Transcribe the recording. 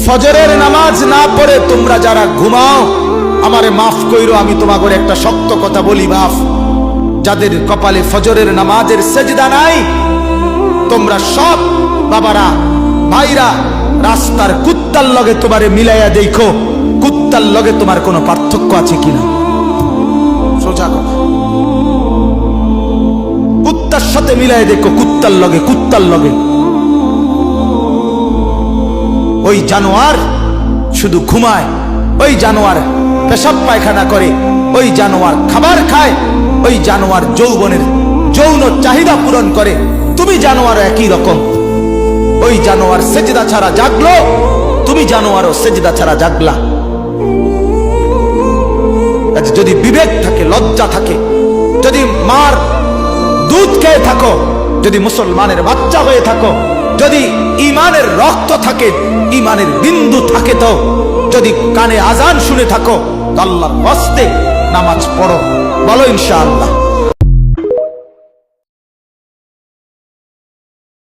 ফজরের নামাজ না পড়ে তোমরা যারা ঘুমাও, আমারে মাফ কইরো, আমি তোমাদের একটা শক্ত কথা বলি বাপ, যাদের কপালে ফজরের নামাজের সেজদা নাই, তোমরা সব বাবারা ভাইরা রাস্তার কুত্তার লগে তোমারে মিলাইয়া দেখো, কুত্তার লগে তোমার কোনো পার্থক্য আছে কিনা। সোজা কথা, কুত্তার সাথে মিলাই দেখো, কুত্তার লগে। ওই জানোয়ার শুধু ঘুমায়, ওই জানোয়ার পেশাব পায়খানা করে, ওই জানোয়ার খাবার খায়, ওই জানোয়ার যৌবনের যৌন চাহিদা পূরণ করে। তুমি জানোয়ার একই রকম, ওই জানোয়ার সেজদা ছাড়া জাগলো, তুমি জানোয়ারও সেজদা ছাড়া জাগলা। যদি বিবেক থাকে, লজ্জা থাকে, যদি মার দুধ খেয়ে থাকো, যদি মুসলমানের বাচ্চা হয়ে থাকো, যদি ইমানের রক্ত থাকে, ইমানের বিন্দু থাকে, তো যদি কানে আজান শুনে থাকো, আল্লাহর হস্তে নামাজ পড়ো, বলো ইনশাআল্লাহ।